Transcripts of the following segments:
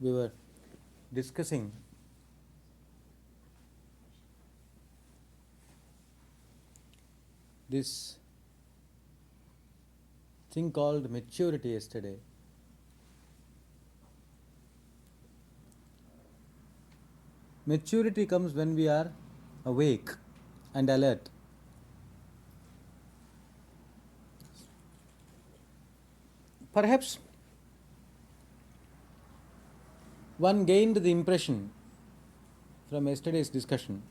We were discussing this thing called maturity yesterday. Maturity comes when we are awake and alert. Perhaps one gained the impression from yesterday's discussion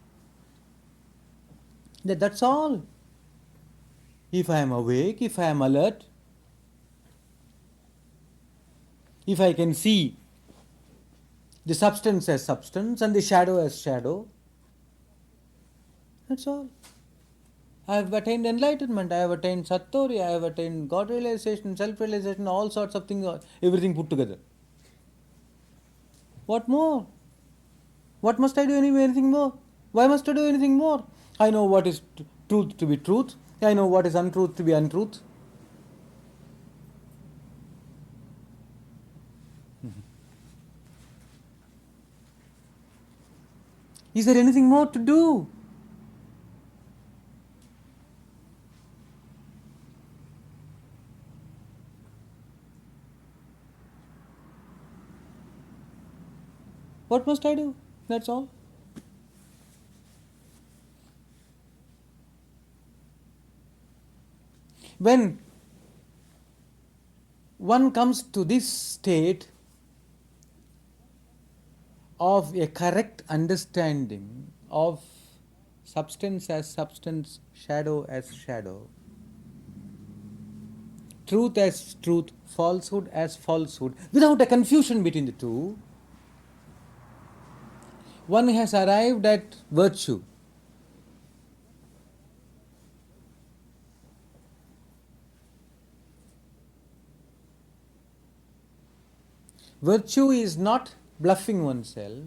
that that's all. If I am awake, if I am alert, if I can see the substance as substance and the shadow as shadow, that's all. I have attained enlightenment, I have attained Satori, I have attained God realization, self realization, all sorts of things, everything put together. What more? What must I do anything more? Why must I do anything more? I know what is truth to be truth, I know what is untruth to be untruth. Is there anything more to do? What must I do? That's all. When one comes to this state of a correct understanding of substance as substance, shadow as shadow, truth as truth, falsehood as falsehood, without a confusion between the two, one has arrived at virtue. Virtue is not bluffing oneself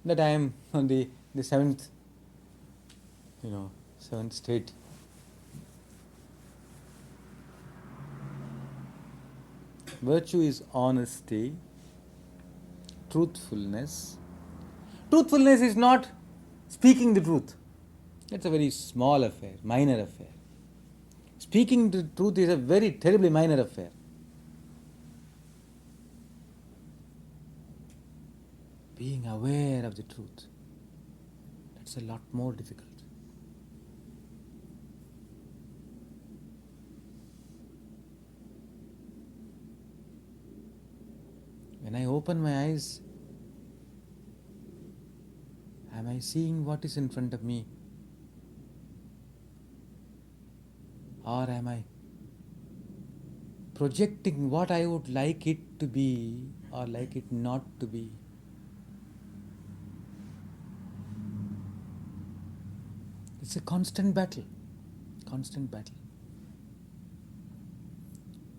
that I am on the seventh state. Virtue is honesty, truthfulness. Truthfulness is not speaking the truth. That's a very small affair, minor affair. Speaking the truth is a very terribly minor affair. Being aware of the truth, that's a lot more difficult. When I open my eyes, am I seeing what is in front of me? Or am I projecting what I would like it to be or like it not to be? It's a constant battle. Constant battle.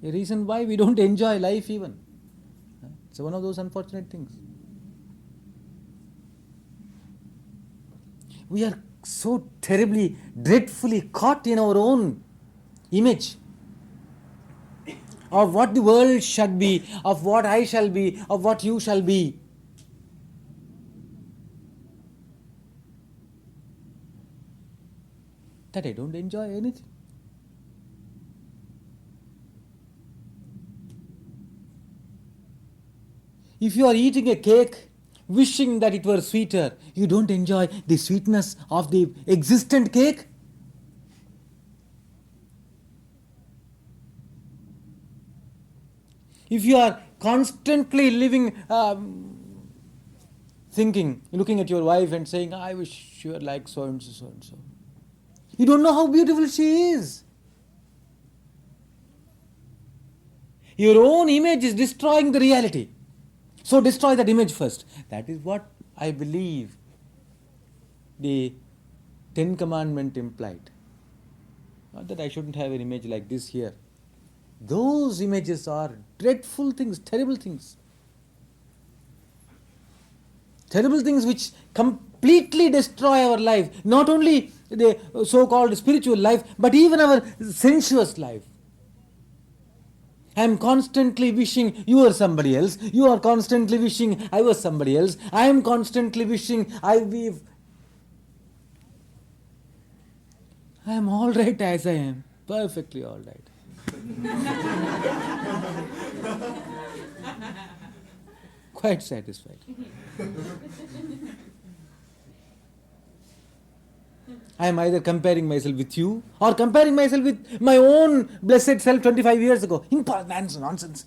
A reason why we don't enjoy life even. It's one of those unfortunate things. We are so terribly, dreadfully caught in our own image of what the world should be, of what I shall be, of what you shall be. That I don't enjoy anything. If you are eating a cake, wishing that it were sweeter, you don't enjoy the sweetness of the existent cake. If you are constantly living, thinking, looking at your wife and saying, I wish you were like so and so, so and so. You don't know how beautiful she is. Your own image is destroying the reality. So destroy that image first. That is what I believe the 10 Commandment implied. Not that I shouldn't have an image like this here. Those images are dreadful things, terrible things. Terrible things which completely destroy our life. Not only the so-called spiritual life, but even our sensuous life. I am constantly wishing you are somebody else. You are constantly wishing I was somebody else. I am constantly wishing I am all right as I am. Perfectly all right. Quite satisfied. I am either comparing myself with you or comparing myself with my own blessed self 25 years ago. Nonsense.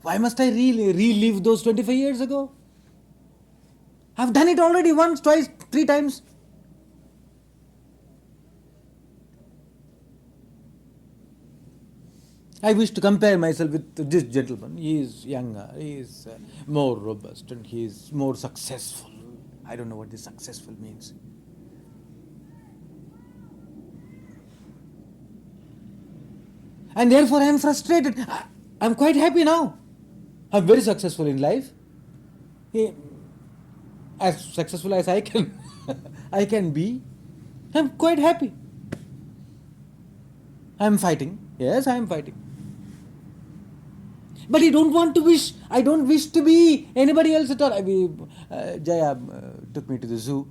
Why must I relive those 25 years ago? I've done it already once, twice, 3 times. I wish to compare myself with this gentleman. He is younger, he is more robust, and he is more successful. I don't know what this successful means. And therefore I am frustrated. I'm quite happy now. I'm very successful in life. As successful as I can I can be. I'm quite happy. I'm fighting. Yes, I am fighting. But I don't want to wish. I don't wish to be anybody else at all. Jaya took me to the zoo.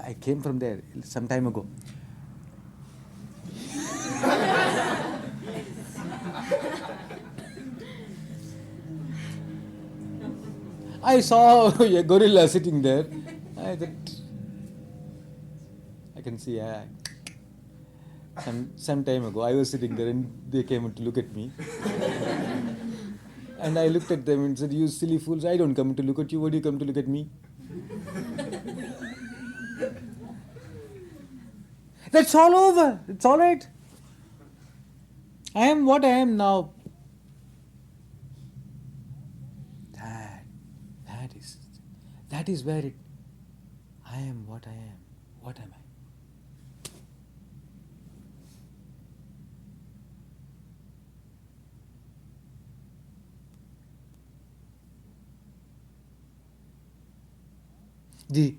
I came from there some time ago. I saw a gorilla sitting there. I thought, I can see. Some time ago, I was sitting there and they came to look at me. And I looked at them and said, "You silly fools, I don't come to look at you. Why do you come to look at me?" That's all over. It's all right. I am what I am now. That is where it. I am what I am. What am I? The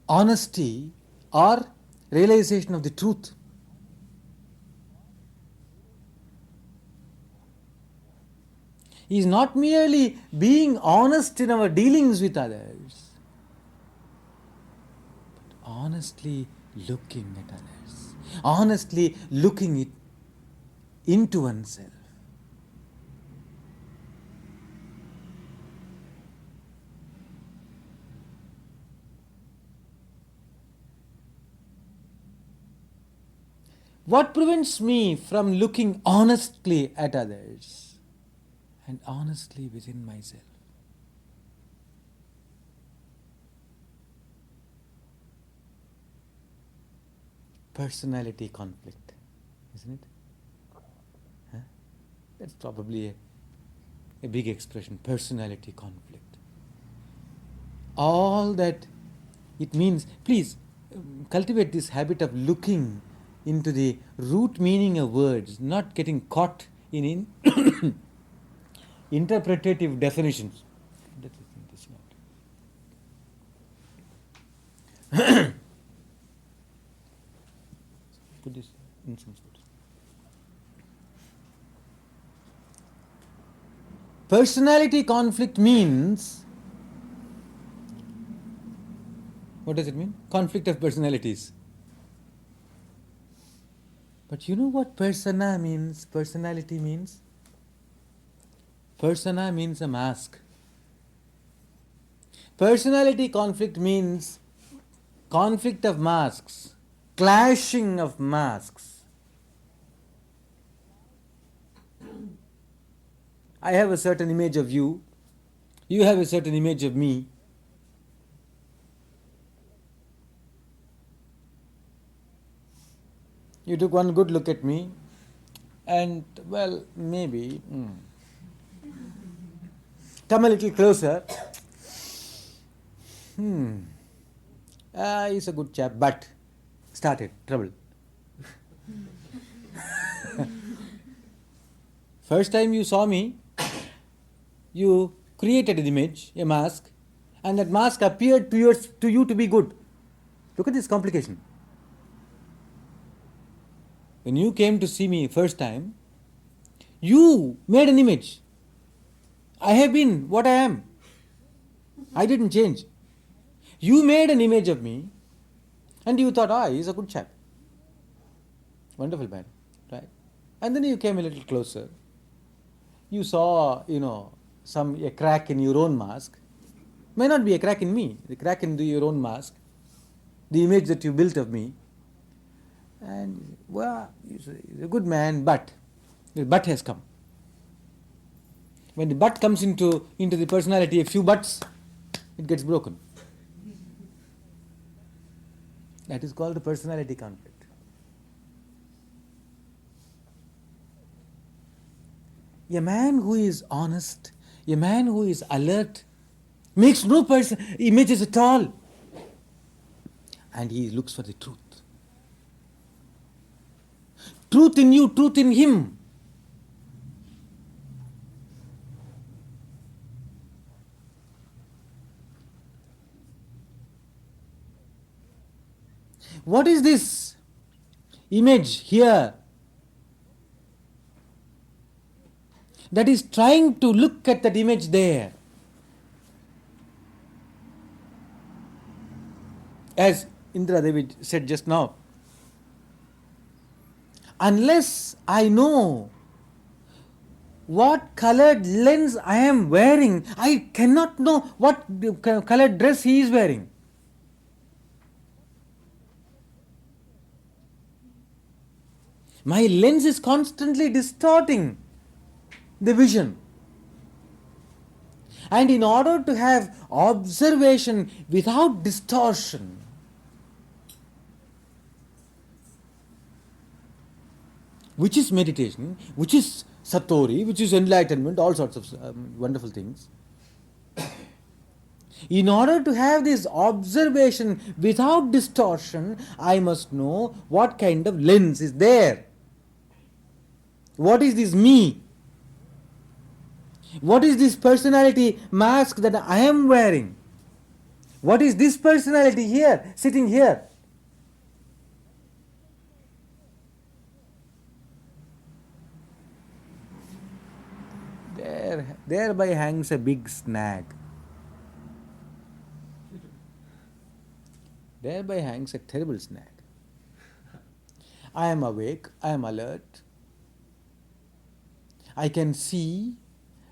honesty or realization of the truth is not merely being honest in our dealings with others, but honestly looking at others, honestly looking into oneself. What prevents me from looking honestly at others and honestly within myself? Personality conflict, isn't it? Huh? That's probably a big expression, personality conflict. All that it means, please cultivate this habit of looking into the root meaning of words, not getting caught in interpretative definitions. Put this incense. Personality conflict means, what does it mean? Conflict of personalities. But you know what persona means? Personality means? Persona means a mask. Personality conflict means conflict of masks, clashing of masks. I have a certain image of you, you have a certain image of me. You took one good look at me, and well, maybe come a little closer. He's a good chap, but started trouble. First time you saw me, you created an image, a mask, and that mask appeared to you to be good. Look at this complication. When you came to see me first time, you made an image. I have been what I am. I didn't change. You made an image of me and you thought, he's a good chap. Wonderful man, right? And then you came a little closer. You saw, a crack in your own mask. May not be a crack in me, the crack in your own mask, the image that you built of me. And, he's a good man, but the but has come. When the but comes into the personality, a few buts, it gets broken. That is called a personality conflict. A man who is honest, a man who is alert, makes no images at all, and he looks for the truth. Truth in you, truth in him. What is this image here that is trying to look at that image there? As Indra Devi said just now, unless I know what colored lens I am wearing, I cannot know what colored dress he is wearing. My lens is constantly distorting the vision. And in order to have observation without distortion, which is meditation, which is satori, which is enlightenment, all sorts of wonderful things. In order to have this observation without distortion, I must know what kind of lens is there. What is this me? What is this personality mask that I am wearing? What is this personality here, sitting here? Thereby hangs a big snag. Thereby hangs a terrible snag. I am awake, I am alert. I can see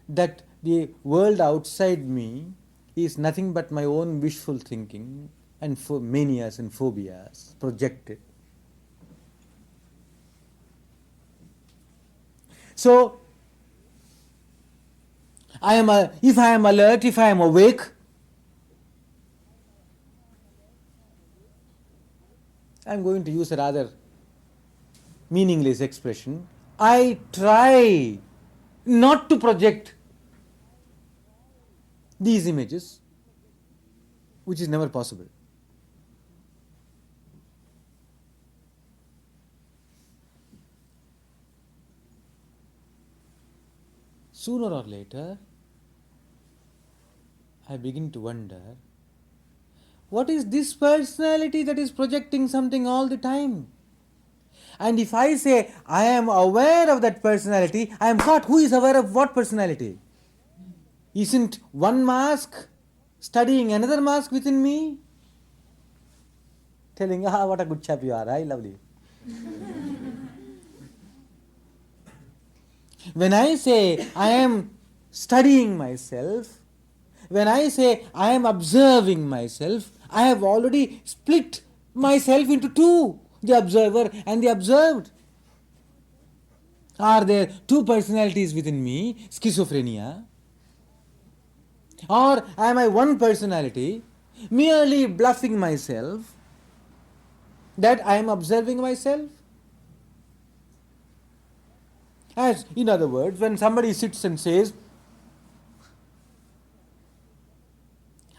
that the world outside me is nothing but my own wishful thinking and manias and phobias projected. So, if I am alert, if I am awake, I am going to use a rather meaningless expression. I try not to project these images, which is never possible. Sooner or later, I begin to wonder, what is this personality that is projecting something all the time? And if I say, I am aware of that personality, I am what? Who is aware of what personality? Isn't one mask studying another mask within me? Telling, what a good chap you are, I love you. When I say, I am studying myself, when I say, I am observing myself, I have already split myself into two. The observer and the observed. Are there two personalities within me, schizophrenia? Or am I one personality, merely bluffing myself that I am observing myself? As in other words, when somebody sits and says,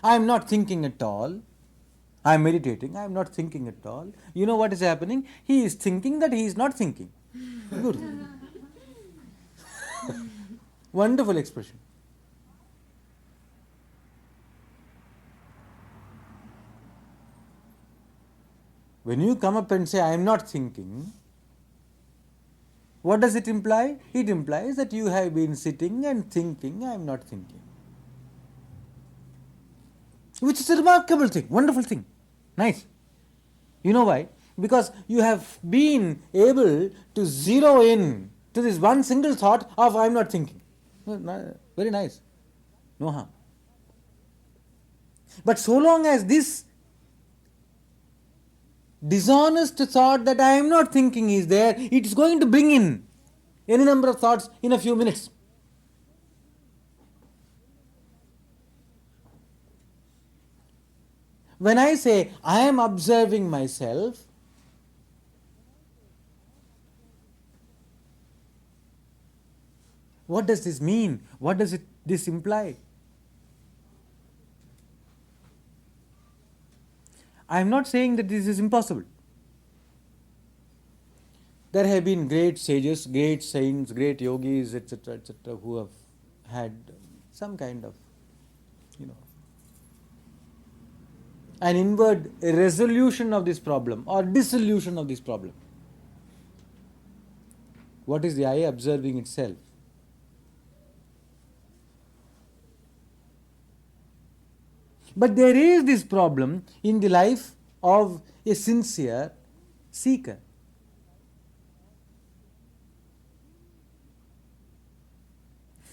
I am not thinking at all, I am meditating, I am not thinking at all. You know what is happening? He is thinking that he is not thinking. Good. Wonderful expression. When you come up and say, I am not thinking, what does it imply? It implies that you have been sitting and thinking, I am not thinking. Which is a remarkable thing, wonderful thing. Nice. You know why? Because you have been able to zero in to this one single thought of I am not thinking. Very nice. No harm. But so long as this dishonest thought that I am not thinking is there, it is going to bring in any number of thoughts in a few minutes. When I say I am observing myself, what does this mean? What does this imply? I am not saying that this is impossible. There have been great sages, great saints, great yogis, etc., who have had some kind of, an inward resolution of this problem or dissolution of this problem. What is the eye observing itself? But there is this problem in the life of a sincere seeker.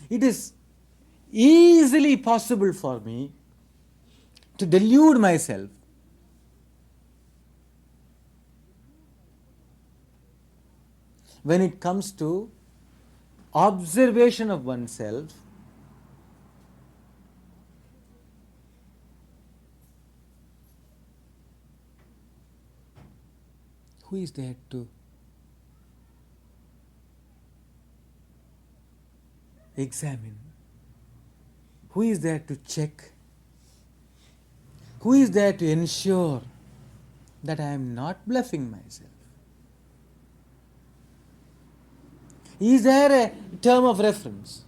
It is easily possible for me to delude myself when it comes to observation of oneself who is there to examine, who is there to check, who is there to ensure that I am not bluffing myself? Is there a term of reference?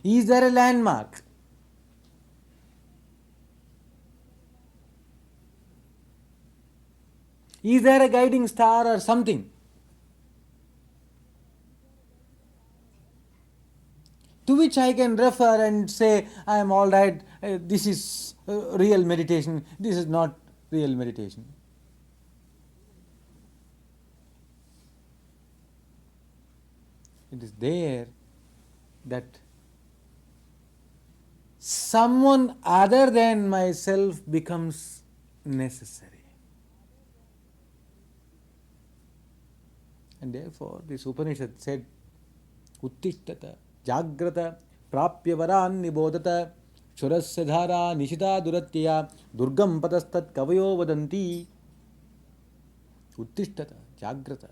Is there a landmark? Is there a guiding star or something to which I can refer and say, I am all right, this is real meditation, this is not real meditation? It is there that someone other than myself becomes necessary. And therefore this Upanishad said, Uttishtata, Jagrata, Prapya Varan Nibodata, Shurasya Dhara, Nishita Duratya, Durgam Patastat Kavayo Vadanti. Uttishtata, Jagrata,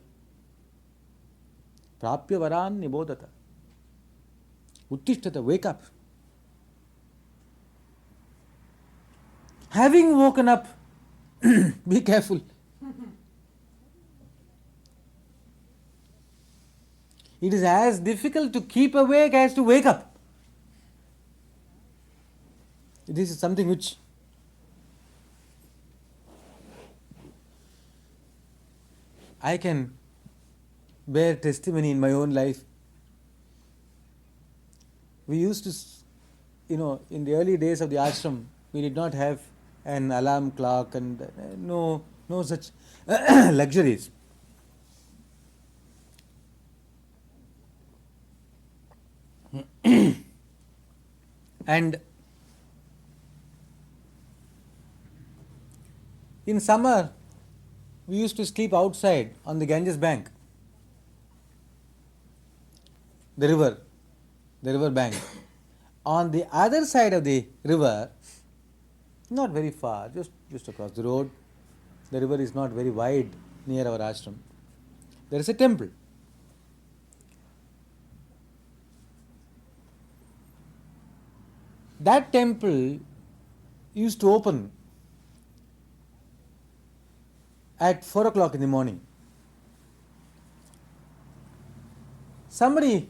Prapya Varan Nibodata. Uttishtata, wake up. Having woken up, be careful. It is as difficult to keep awake as to wake up. This is something which I can bear testimony in my own life. We used to, in the early days of the ashram, we did not have an alarm clock and no such luxuries. And in summer, we used to sleep outside on the Ganges bank, the river bank. On the other side of the river, not very far, just across the road, the river is not very wide near our ashram, there is a temple. That temple used to open at 4 o'clock in the morning. Somebody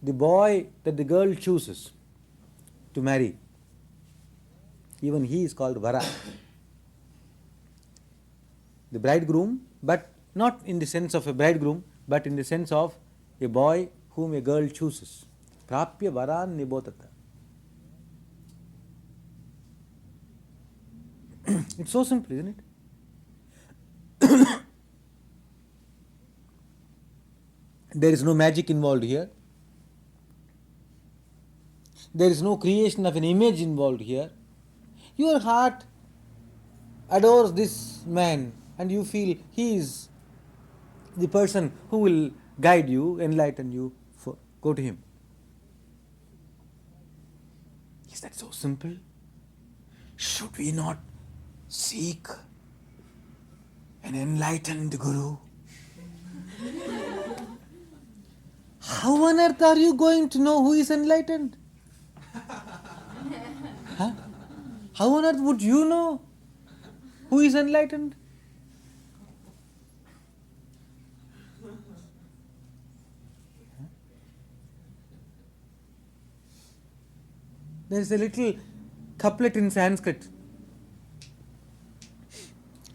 the boy that the girl chooses to marry, even he is called Vara. The bridegroom, but not in the sense of a bridegroom, but in the sense of a boy whom a girl chooses. Prapya Varan Nibotata. It's so simple, isn't it? There is no magic involved here. There is no creation of an image involved here. Your heart adores this man and you feel he is the person who will guide you, enlighten you, go to him. Is that so simple? Should we not seek an enlightened Guru? How on earth are you going to know who is enlightened? Huh? How on earth would you know who is enlightened? There is a little couplet in Sanskrit.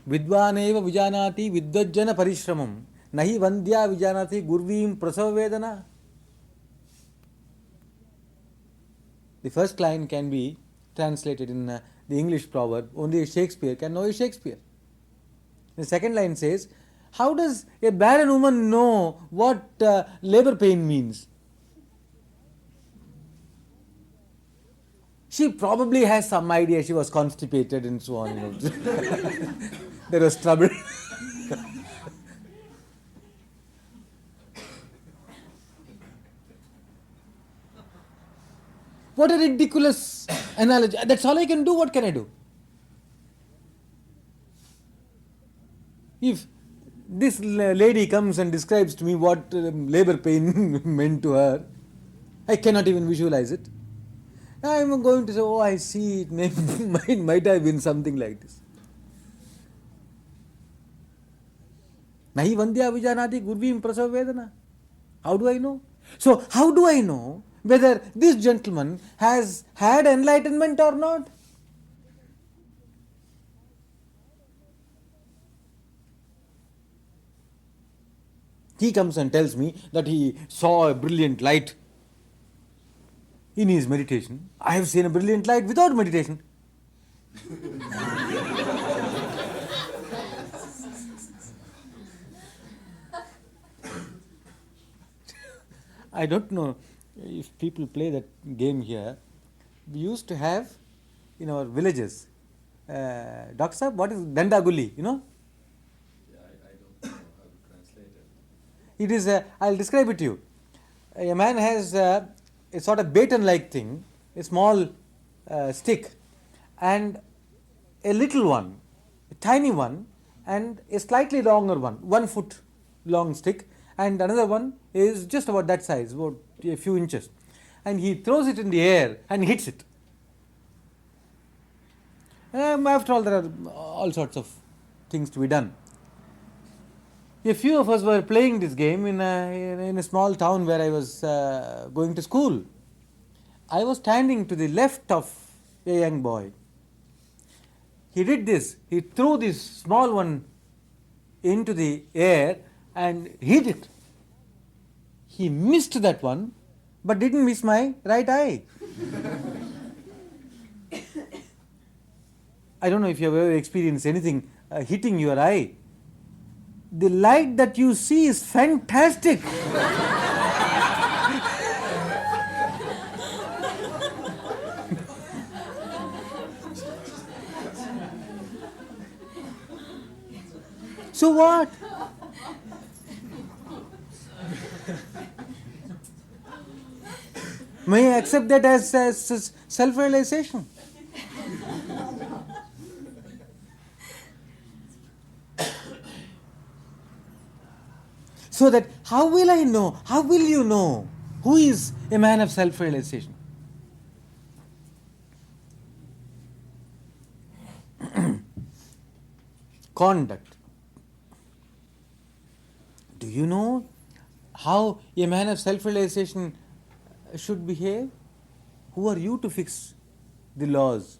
Vidvaneva vijanati vidvajjana parishramam nahi vandya vijanati gurvim prasava vedana. The first line can be translated in the English proverb, only a Shakespeare can know a Shakespeare. The second line says, how does a barren woman know what labor pain means? She probably has some idea, she was constipated and so on. There was trouble. What a ridiculous analogy. That's all I can do. What can I do? If this lady comes and describes to me what labor pain meant to her, I cannot even visualize it. I am going to say, oh, I see, it might have been something like this. Nahi vandya vijanati gurvim prasava vedana. How do I know? So, how do I know whether this gentleman has had enlightenment or not? He comes and tells me that he saw a brilliant light in his meditation. I have seen a brilliant light without meditation. I don't know if people play that game here. We used to have in our villages, Dr. Sahib, what is Dandagulli, you know? Yeah, I don't know how to translate it. It is, I'll describe it to you. A man has a sort of baton-like thing, a small stick, and a little one, a tiny one, and a slightly longer one, 1 foot long stick, and another one is just about that size, about a few inches. And he throws it in the air and hits it. After all, there are all sorts of things to be done. A few of us were playing this game in a small town where I was going to school. I was standing to the left of a young boy. He did this. He threw this small one into the air and hit it. He missed that one, but didn't miss my right eye. I don't know if you have ever experienced anything hitting your eye. The light that you see is fantastic. So what? May I accept that as self-realization? So that how will I know, how will you know who is a man of self-realization? Conduct. Do you know how a man of self-realization should behave? Who are you to fix the laws?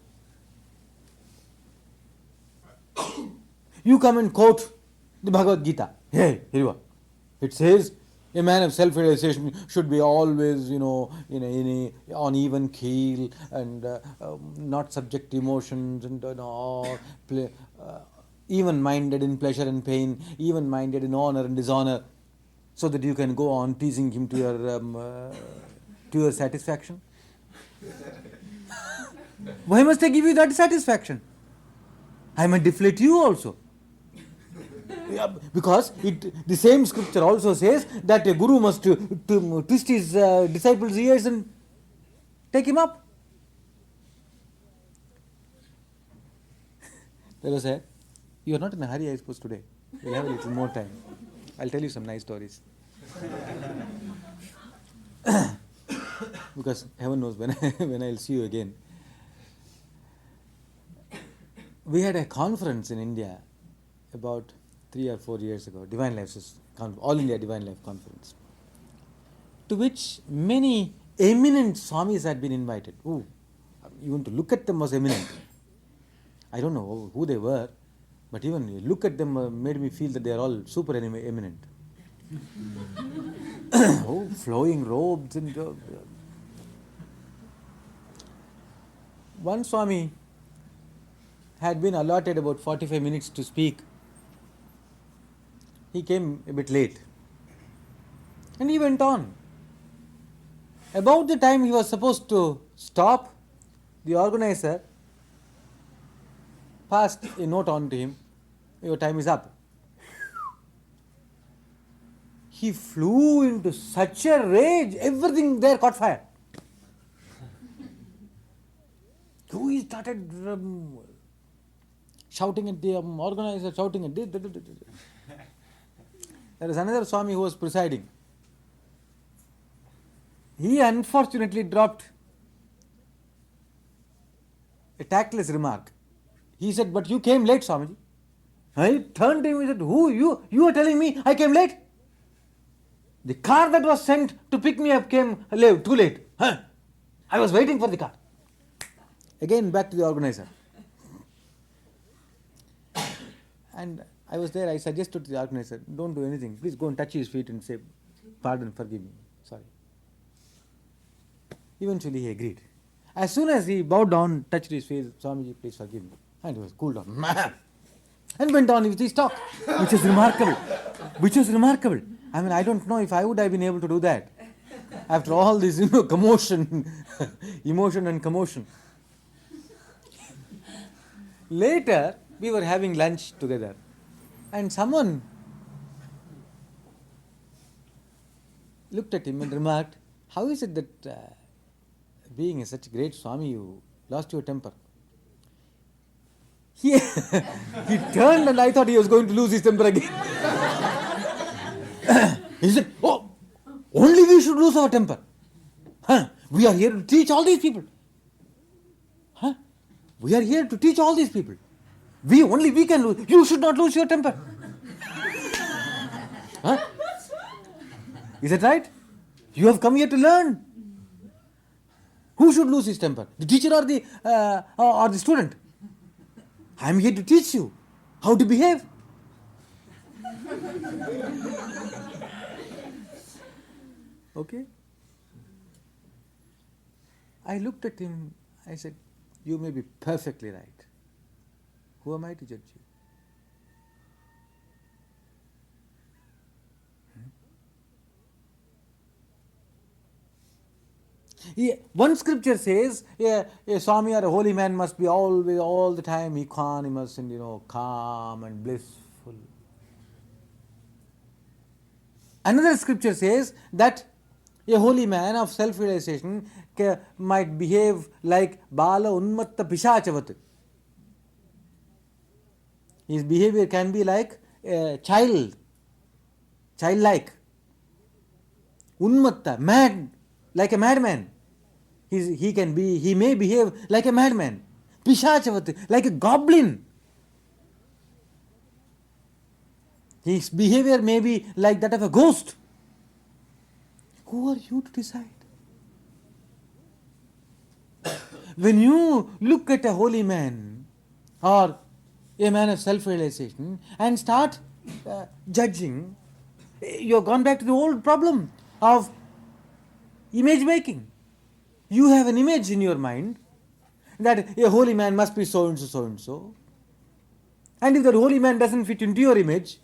You come and quote the Bhagavad Gita. Hey, here you are. It says a man of self-realization should be always, on even keel and not subject to emotions and even-minded in pleasure and pain, even-minded in honor and dishonor, so that you can go on teasing him to your satisfaction. Why must I give you that satisfaction? I might deflate you also. Yeah, because the same scripture also says that a guru must to twist his disciples' ears and take him up. Fellow said, you are not in a hurry, I suppose, today. We'll have a little more time. I'll tell you some nice stories. Because heaven knows when I'll see you again. We had a conference in India about 3 or 4 years ago, Divine Life, All India Divine Life Conference, to which many eminent Swamis had been invited. Ooh, even to look at them was eminent. I don't know who they were, but even look at them made me feel that they are all super eminent. Oh, flowing robes and one Swami had been allotted about 45 minutes to speak. He came a bit late and he went on. About the time he was supposed to stop, the organizer passed a note on to him, your time is up. He flew into such a rage, everything there caught fire. So he started shouting at the organizer, shouting at this. There is another Swami who was presiding. He unfortunately dropped a tactless remark. He said, but you came late, Swamiji. I turned to him and said, who? You are telling me I came late? The car that was sent to pick me up came too late. Huh? I was waiting for the car. Again back to the organizer. And I was there, I suggested to the organizer, don't do anything. Please go and touch his feet and say, pardon, forgive me. Sorry. Eventually he agreed. As soon as he bowed down, touched his face, Swamiji, please forgive me. And he was cooled down. And went on with his talk, which is remarkable. I mean, I don't know if I would have been able to do that. After all this, commotion, emotion and commotion. Later, we were having lunch together. And someone looked at him and remarked, how is it that being such a great Swami, you lost your temper? He turned and I thought he was going to lose his temper again. He said, oh, only we should lose our temper. Huh? We are here to teach all these people. Huh? We are here to teach all these people. We can lose. You should not lose your temper. Huh? Is that right? You have come here to learn. Who should lose his temper? The teacher or the student? I am here to teach you how to behave. Okay? I looked at him, I said, you may be perfectly right. Who am I to judge you? Yeah, one scripture says a Swami or a holy man must be always, all the time equanimous and calm and blissful. Another scripture says that a holy man of self-realization might behave like Bala Unmatta Pishachavat. His behavior can be like a childlike, Unmatta, mad, like a madman. He may behave like a madman, Pishachavat, like a goblin. His behavior may be like that of a ghost. Who are you to decide? when you look at a holy man or a man of self-realization and start judging, you have gone back to the old problem of image making. You have an image in your mind that a holy man must be so and so, so and so. And if that holy man doesn't fit into your image,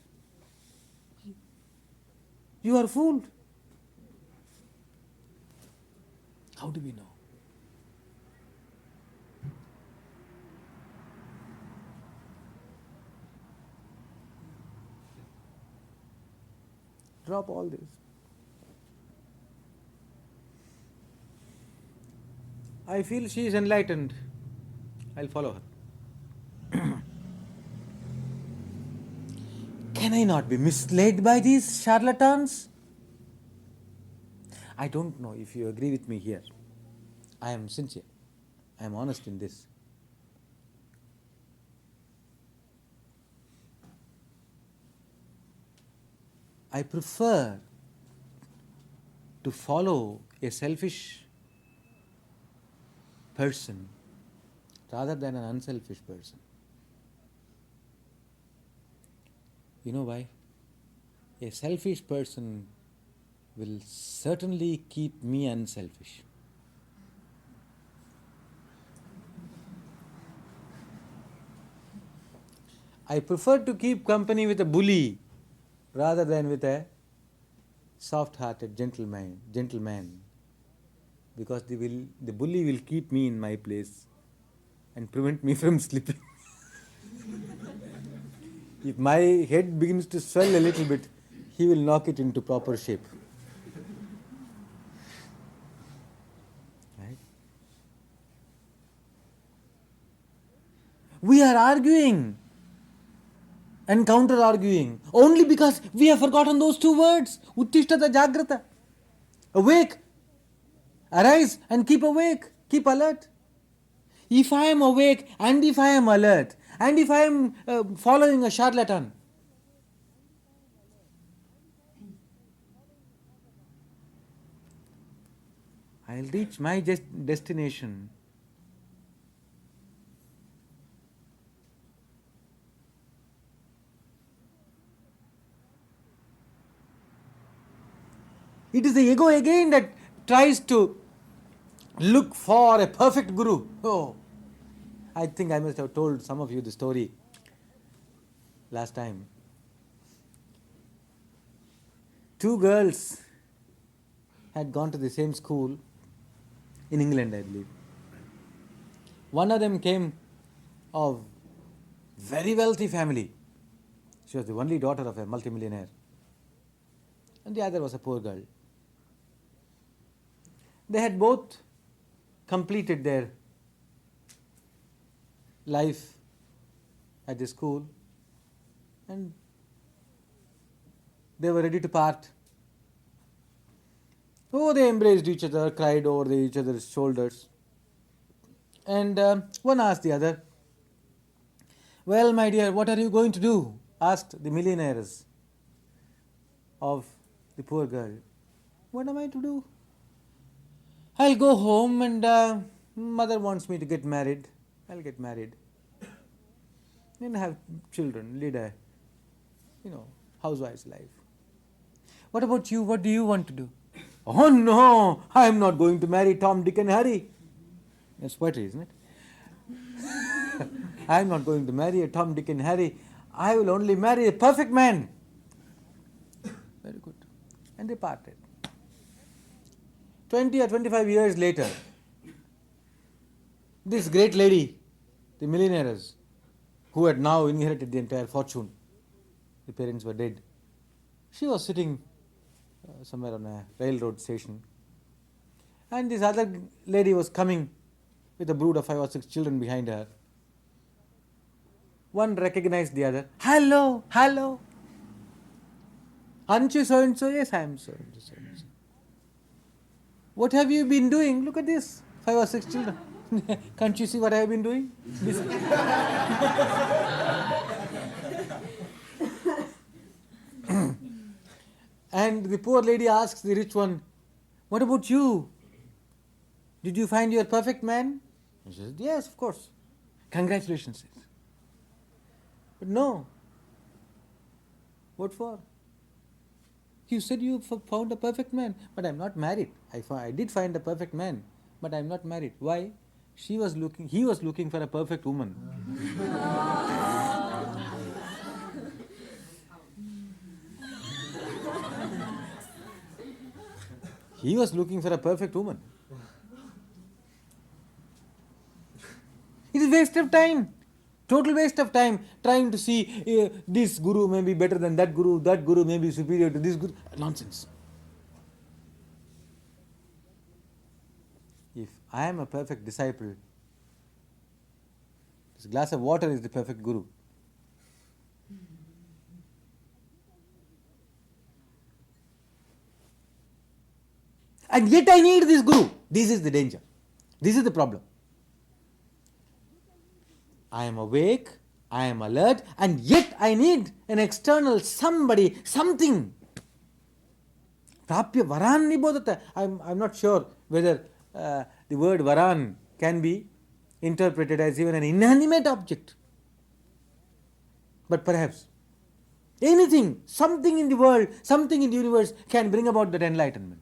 you are fooled. How do we know? Drop all this. I feel she is enlightened. I'll follow her. Can I not be misled by these charlatans? I don't know if you agree with me here. I am sincere. I am honest in this. I prefer to follow a selfish person rather than an unselfish person. You know why? A selfish person will certainly keep me unselfish. I prefer to keep company with a bully rather than with a soft-hearted gentleman, because the bully will keep me in my place and prevent me from slipping. If my head begins to swell a little bit, he will knock it into proper shape. Right? We are arguing and counter-arguing only because we have forgotten those two words. Uttishtata jagrata. Awake. Arise and keep awake. Keep alert. If I am awake and if I am alert and if I am following a charlatan, I will reach my destination. It is the ego again that tries to look for a perfect guru. Oh, I think I must have told some of you the story last time. Two girls had gone to the same school in England, I believe. One of them came of very wealthy family. She was the only daughter of a multimillionaire. And the other was a poor girl. They had both completed their life at the school and they were ready to part. Oh, they embraced each other, cried over each other's shoulders. And one asked the other, "Well, my dear, what are you going to do?" asked the millionaires of the poor girl. "What am I to do? I'll go home and mother wants me to get married. I'll get married. And have children, lead a, housewife's life. What about you? What do you want to do?" "Oh no, I'm not going to marry Tom, Dick and Harry." That's poetry, isn't it? "I'm not going to marry a Tom, Dick and Harry. I will only marry a perfect man." Very good. And they parted. 20 or 25 years later, this great lady, the millionaires, who had now inherited the entire fortune, the parents were dead, she was sitting somewhere on a railroad station, and this other lady was coming with a brood of 5 or 6 children behind her. One recognized the other. "Hello, hello. Aren't you so and so?" "Yes, I am so and so. What have you been doing? Look at this, 5 or 6 children." "Can't you see what I have been doing?" And the poor lady asks the rich one, "What about you? Did you find your perfect man?" And she said, yes, of course. Congratulations, sis. But no. What for? You said you found a perfect man, but I'm not married. I did find a perfect man, but I'm not married. Why? He was looking for a perfect woman. He was looking for a perfect woman. It is waste of time. Total waste of time trying to see this guru may be better than that guru may be superior to this guru. Nonsense. If I am a perfect disciple, this glass of water is the perfect guru. And yet I need this guru. This is the danger. This is the problem. I am awake, I am alert, and yet I need an external somebody, something. Prapya varan nibodata. I'm not sure whether the word varan can be interpreted as even an inanimate object. But perhaps anything, something in the world, something in the universe can bring about that enlightenment.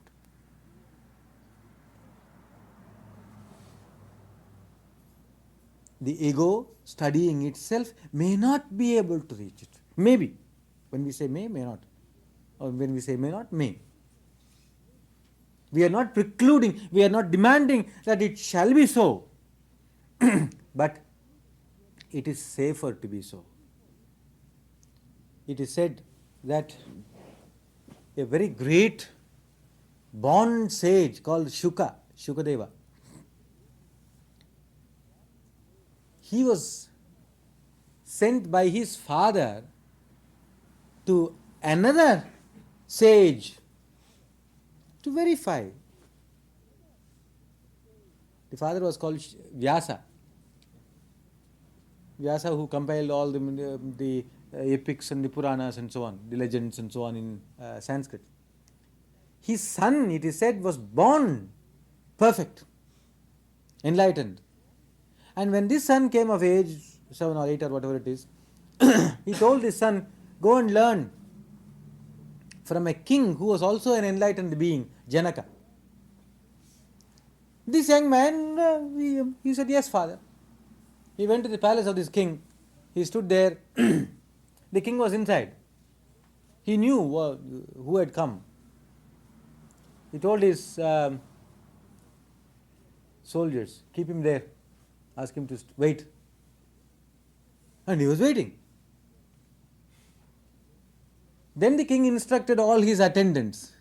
The ego, studying itself, may not be able to reach it. Maybe. When we say may not. Or when we say may not, may. We are not precluding, we are not demanding that it shall be so. But it is safer to be so. It is said that a very great born sage called Shukadeva, he was sent by his father to another sage to verify. The father was called Vyasa. Vyasa, who compiled all the epics and the Puranas and so on, the legends and so on in Sanskrit. His son, it is said, was born perfect, enlightened. And when this son came of age, 7 or 8 or whatever it is, he told his son, go and learn from a king who was also an enlightened being, Janaka. This young man, he said, yes, father. He went to the palace of this king. He stood there. The king was inside. He knew who had come. He told his soldiers, keep him there. Ask him to wait. And he was waiting. Then the king instructed all his attendants,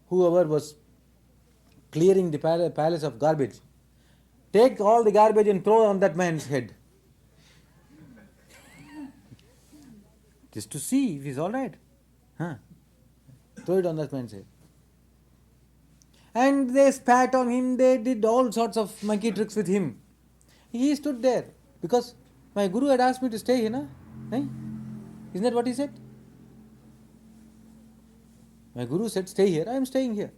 whoever was clearing the palace of garbage, take all the garbage and throw on that man's head. Just to see if he's all right. Throw it on that man's head. And they spat on him, they did all sorts of monkey tricks with him. He stood there because my guru had asked me to stay here, na? Eh? Isn't that what he said? My guru said, stay here, I am staying here.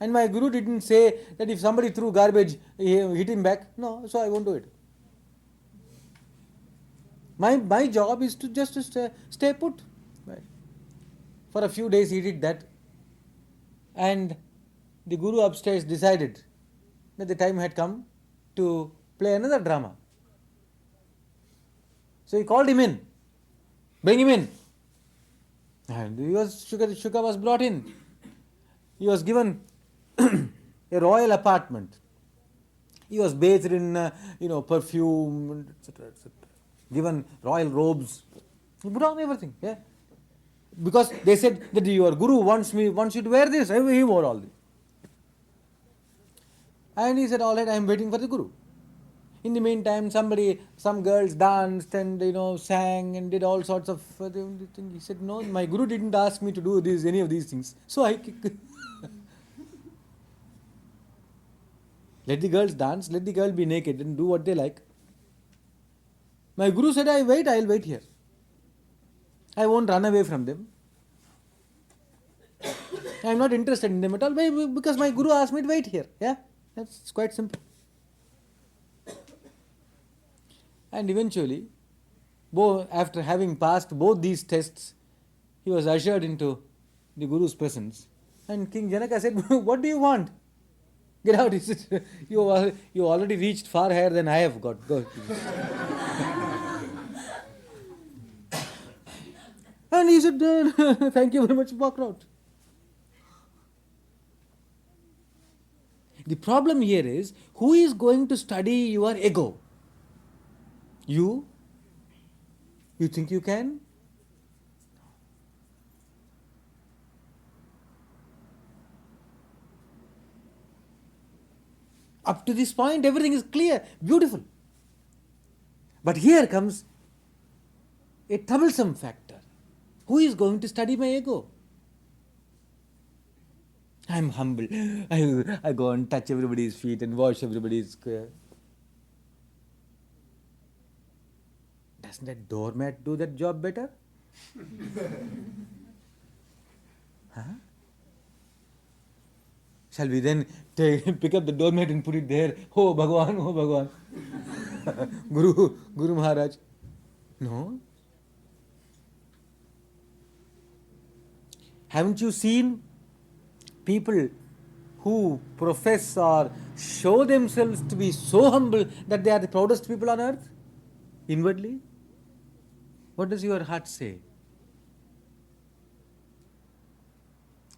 And my guru didn't say that if somebody threw garbage, hit him back. No, so I won't do it. My job is to just stay put. Right. For a few days he did that. And the guru upstairs decided that the time had come to play another drama. So he called him in. Bring him in. And Shuka was brought in. He was given a royal apartment. He was bathed in perfume, etc., etc. Given royal robes. He put on everything. Yeah. Because they said that your guru wants you to wear this. He wore all this. And he said, all right, I am waiting for the guru. In the meantime, some girls danced and sang and did all sorts of things. He said, no, my guru didn't ask me to do any of these things. So I let the girls dance, let the girl be naked and do what they like. My guru said, I'll wait here. I won't run away from them. I am not interested in them at all because my guru asked me to wait here. Yeah. That's quite simple. And eventually, after having passed both these tests, he was ushered into the Guru's presence. And King Janaka said, "What do you want? Get out." He said, you already reached far higher than I have got. Go. And he said, "Thank you very much," walked out. The problem here is, who is going to study your ego? You? You think you can? Up to this point, everything is clear, beautiful. But here comes a troublesome factor. Who is going to study my ego? I'm humble. I go and touch everybody's feet and wash everybody's square. Doesn't that doormat do that job better? Huh? Shall we then pick up the doormat and put it there? Oh Bhagwan, oh Bhagwan. Guru Maharaj. No. Haven't you seen people who profess or show themselves to be so humble that they are the proudest people on earth? Inwardly? What does your heart say?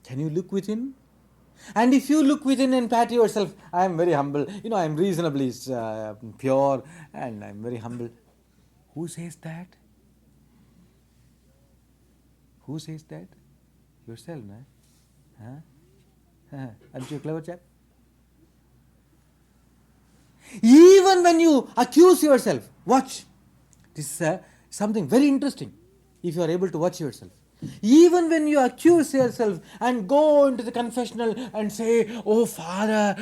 Can you look within? And if you look within and pat yourself, I am very humble, I am reasonably pure and I am very humble. Who says that? Who says that? Yourself, no? Huh? Aren't you a clever chap? Even when you accuse yourself, watch. This is something very interesting if you are able to watch yourself. Even when you accuse yourself and go into the confessional and say, "Oh Father,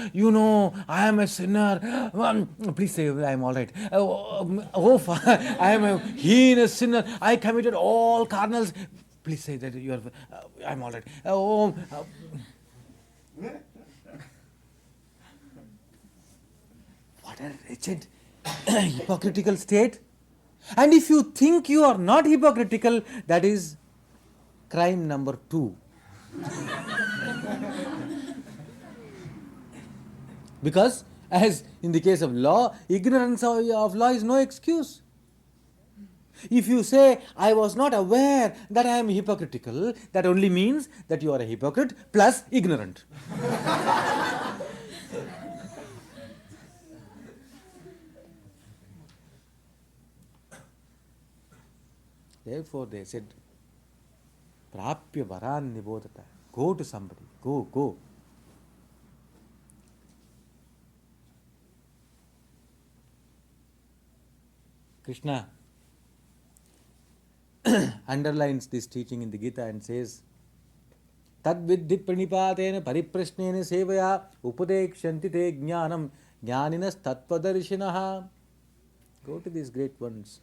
I am a sinner. Please say I am all right. Oh Father, I am a heinous sinner. I committed all carnals. Please say that I am all right. What a wretched, hypocritical state. And if you think you are not hypocritical, that is crime number 2. Because, as in the case of law, ignorance of law is no excuse. If you say, "I was not aware that I am hypocritical," that only means that you are a hypocrite plus ignorant. Therefore they said, "Prapya varan nibodhata." Go to somebody. Go. Krishna underlines this teaching in the Gita and says, "Tad viddhi pranipatena pariprashnena sevaya upadekshanti te jnanam jnaninas tattvadarshinaha." Go to these great ones.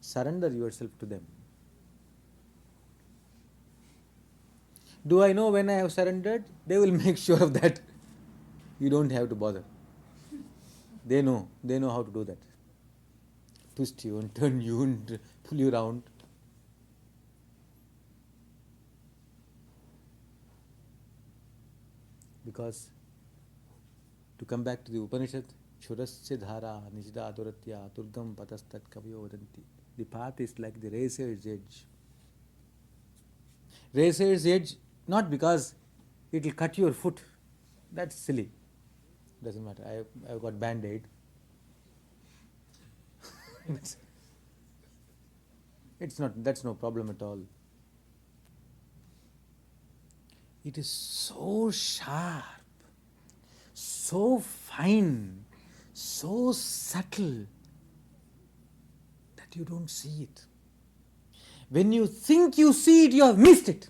Surrender yourself to them. Do I know when I have surrendered? They will make sure of that. You don't have to bother. They know how to do that. Twist you and turn you and pull you around. Because, to come back to the Upanishad, Shurasya dhara nijda aduratya turgam patastat kavyo vadanti. The path is like the razor's edge. Razor's edge, not because it will cut your foot. That's silly. Doesn't matter. I've got Band-Aid. That's no problem at all. It is so sharp, so fine, so subtle that you don't see it. When you think you see it, you have missed it.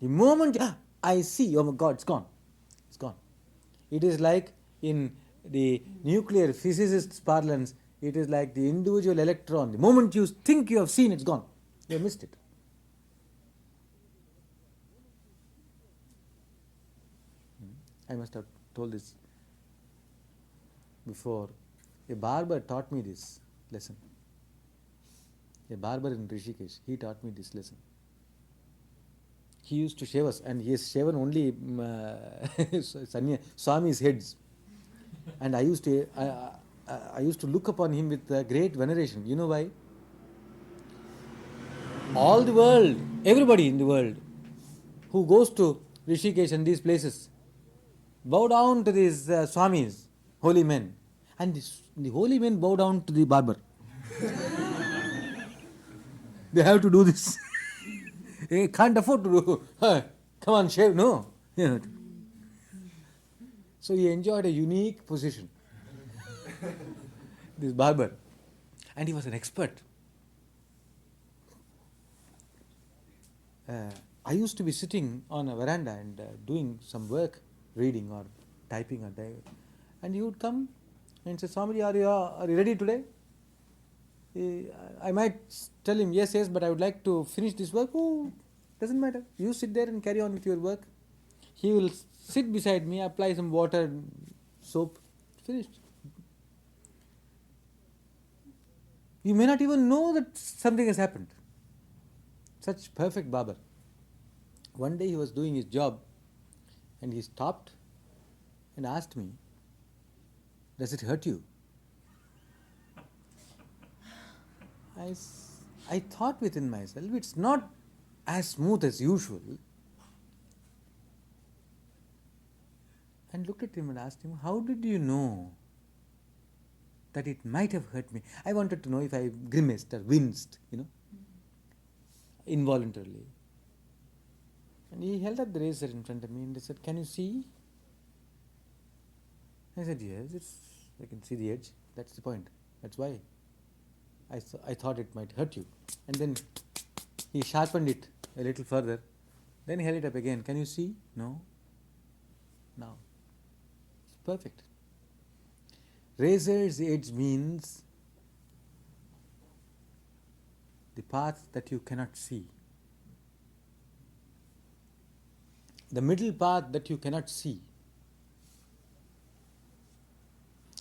The moment I see, oh my God, it's gone. It's gone. It is like, in the nuclear physicist's parlance, it is like the individual electron. The moment you think you have seen, it's gone. You have missed it. I must have told this before. A barber taught me this lesson. A barber in Rishikesh, he taught me this lesson. He used to shave us, and he has shaven only Swami's heads. And I used to look upon him with great veneration. You know why? All the world, everybody in the world who goes to Rishikesh and these places, bow down to these Swamis, holy men. And the holy men bow down to the barber. They have to do this. They can't afford to do. Come on, shave. No. So he enjoyed a unique position. This barber. And he was an expert. I used to be sitting on a veranda and doing some work, reading or typing or typing. And he would come and say, Swamiji, are you ready today? I might tell him, yes, but I would like to finish this work. Oh, doesn't matter. You sit there and carry on with your work. He will sit beside me, apply some water and soap. Finished. You may not even know that something has happened. Such perfect barber. One day he was doing his job and he stopped and asked me, does it hurt you? I thought within myself, it's not as smooth as usual. And looked at him and asked him, how did you know that it might have hurt me? I wanted to know if I grimaced or winced, involuntarily. And he held up the razor in front of me and he said, can you see? I said, yes, I can see the edge. That's the point. That's why. I thought it might hurt you. And then he sharpened it a little further. Then he held it up again. Can you see? No. Now. It's perfect. Razor's edge means the path that you cannot see. The middle path that you cannot see.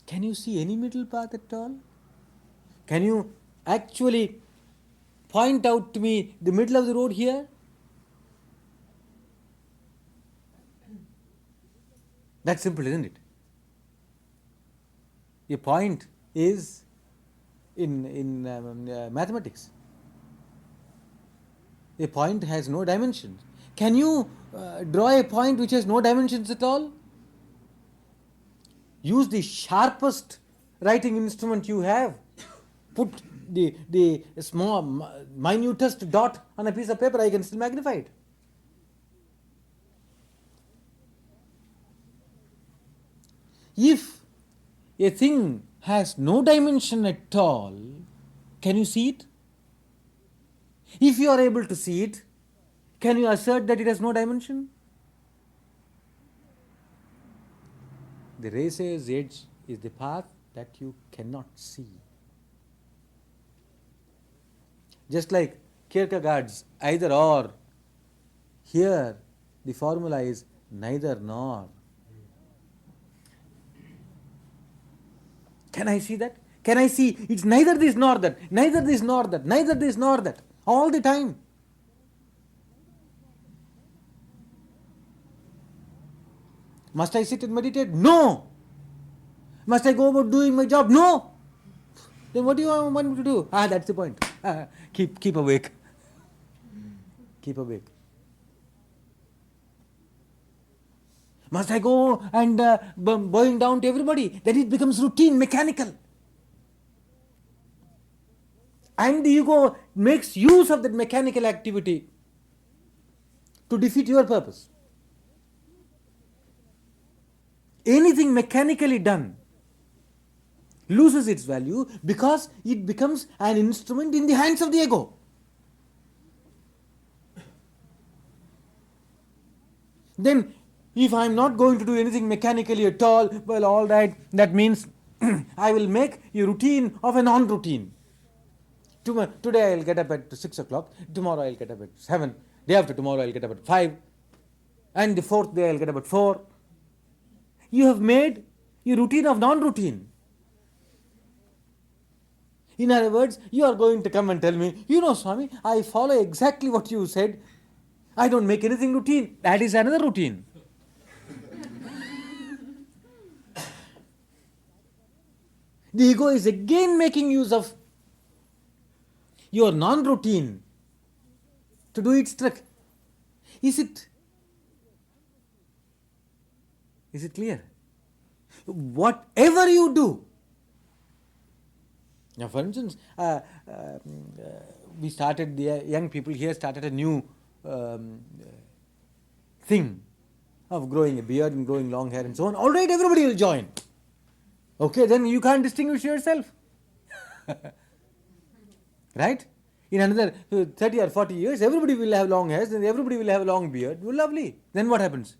Can you see any middle path at all? Can you actually point out to me the middle of the road here? That's simple, isn't it? A point is in mathematics. A point has no dimensions. Can you draw a point which has no dimensions at all? Use the sharpest writing instrument you have. Put the small, minutest dot on a piece of paper, I can still magnify it. If a thing has no dimension at all, can you see it? If you are able to see it, can you assert that it has no dimension? The razor's edge is the path that you cannot see. Just like Kierkegaard's either or, here the formula is neither nor. Can I see that? Can I see it's neither this nor that, neither this nor that, neither this nor that, all the time? Must I sit and meditate? No. Must I go about doing my job? No. Then what do you want me to do? That's the point. Keep awake. Keep awake. Must I go and bowing down to everybody? Then it becomes routine, mechanical. And the ego makes use of that mechanical activity to defeat your purpose. Anything mechanically done loses its value because it becomes an instrument in the hands of the ego. Then, if I am not going to do anything mechanically at all, well, all right, that means I will make a routine of a non-routine. Today I will get up at 6 o'clock, tomorrow I will get up at 7, day after tomorrow I will get up at 5, and the fourth day I will get up at 4. you have made your routine of non-routine. In other words, you are going to come and tell me, Swami, I follow exactly what you said. I don't make anything routine. That is another routine. The ego is again making use of your non-routine to do its trick. Is it clear? Whatever you do. Now, for instance, we started, the young people here started a new thing of growing a beard and growing long hair and so on. All right, everybody will join. Okay, then you can't distinguish yourself. Right? In another 30 or 40 years, everybody will have long hairs and everybody will have a long beard. Well, lovely. Then what happens?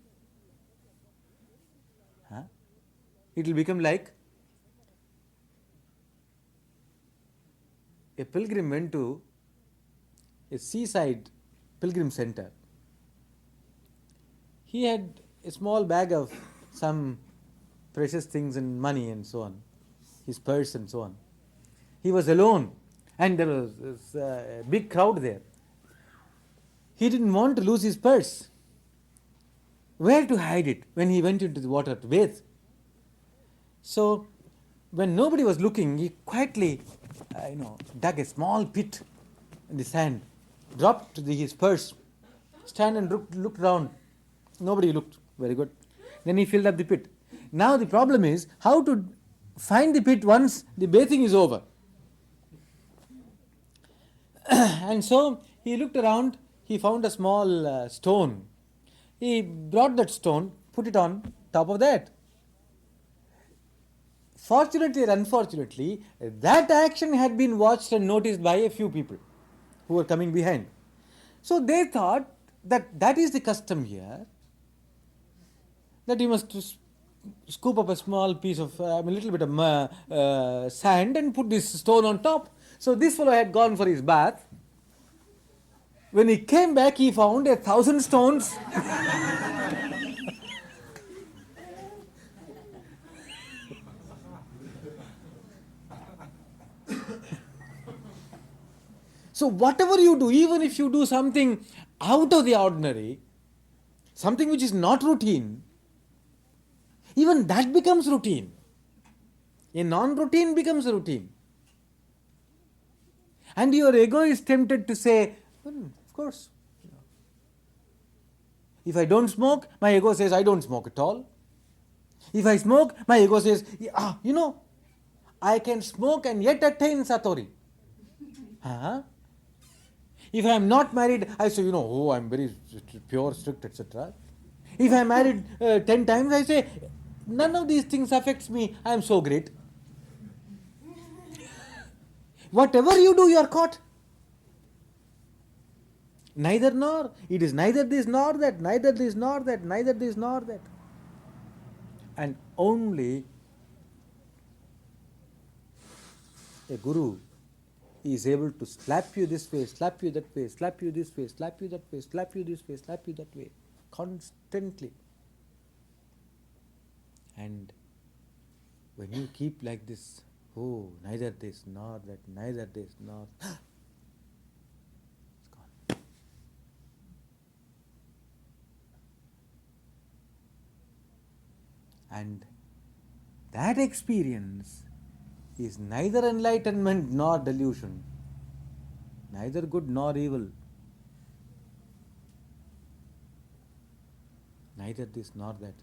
It will become like a pilgrim went to a seaside pilgrim center. He had a small bag of some precious things and money and so on, his purse and so on. He was alone and there was a big crowd there. He didn't want to lose his purse. Where to hide it when he went into the water to bathe? So, when nobody was looking, he quietly, dug a small pit in the sand, dropped his purse, stand and looked round. Nobody looked. Very good. Then he filled up the pit. Now the problem is how to find the pit once the bathing is over. And so he looked around. He found a small stone. He brought that stone, put it on top of that. Fortunately or unfortunately, that action had been watched and noticed by a few people who were coming behind. So they thought that is the custom here, that you must scoop up a small piece of, a little bit of sand and put this stone on top. So this fellow had gone for his bath. When he came back, he found 1,000 stones. So whatever you do, even if you do something out of the ordinary, something which is not routine, even that becomes routine. A non-routine becomes a routine. And your ego is tempted to say, well, of course. If I don't smoke, my ego says I don't smoke at all. If I smoke, my ego says, I can smoke and yet attain satori. If I am not married, I say, I am very pure, strict, etc. If I am married 10 times, I say, none of these things affects me, I am so great. Whatever you do, you are caught. Neither nor. It is neither this nor that, neither this nor that, neither this nor that. And only a guru is able to slap you this way, slap you that way, slap you this way, slap you that way, slap you this way, slap you that way, constantly. And when you keep like this, neither this nor that, neither this nor, it's gone. And that experience is neither enlightenment nor delusion, neither good nor evil, neither this nor that.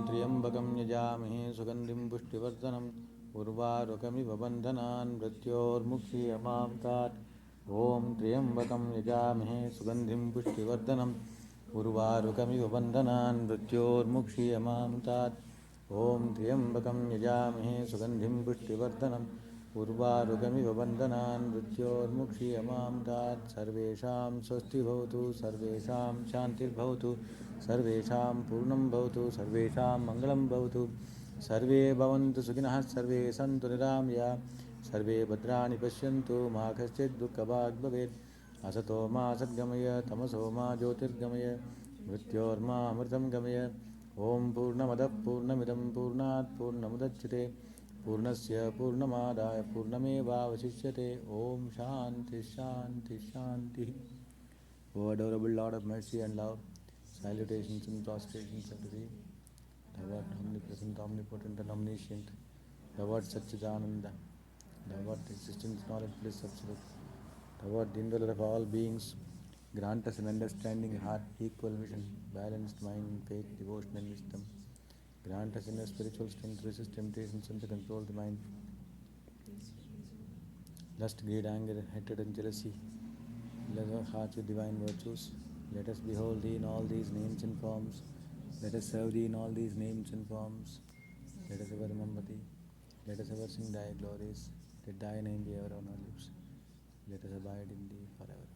त्र्यम्बकं यजामहे सुगन्धिं पुष्टिवर्धनम् उर्वारुकमिव बन्धनान् मृत्योर्मुक्षीयमामृतात् ॐ त्र्यम्बकं यजामहे सुगन्धिं पुष्टिवर्धनम् उर्वारुकमिव बन्धनान् मृत्योर्मुक्षीयमामृतात् ॐ त्र्यम्बकं यजामहे सुगन्धिं पुष्टिवर्धनम् उर्वारुकमिव बन्धनान् मृत्योर्मुक्षीयमामृतात् सर्वेषां स्वस्ति भवतु सर्वेषां शान्तिर्भवतु सर्वेषां पूर्णं भवतु सर्वेषां मङ्गलं भवतु सर्वे भवन्तु सुखिनः सर्वे सन्तु निरामया सर्वे भद्राणि पश्यन्तु मा कश्चित् दुःखभाग् भवेत् असतो मा सद्गमय तमसो मा ज्योतिर्गमय मृत्योर्मा अमृतं गमय ॐ पूर्णमदः पूर्णमिदं पूर्णात् पूर्णमुदच्यते पूर्णस्य पूर्णमादाय पूर्णमेवावशिष्यते ॐ शान्ति शान्ति शान्तिः O adorable Lord of mercy and love, salutations and prostrations unto Thee, Thou art omnipresent, omnipotent and omniscient, Thou art Satchidananda, Thou art existence, knowledge, bliss, absolute, Thou art the indweller of all beings. Grant us an understanding heart, equal vision, balanced mind, faith, devotion and wisdom. Grant us inner spiritual strength to resist temptations and to control the mind. Lust, greed, anger, hatred and jealousy. Fill our hearts with divine virtues. Let us behold Thee in all these names and forms. Let us serve Thee in all these names and forms. Let us ever remember Thee. Let us ever sing Thy glories. Let Thy name be ever on our lips. Let us abide in Thee forever.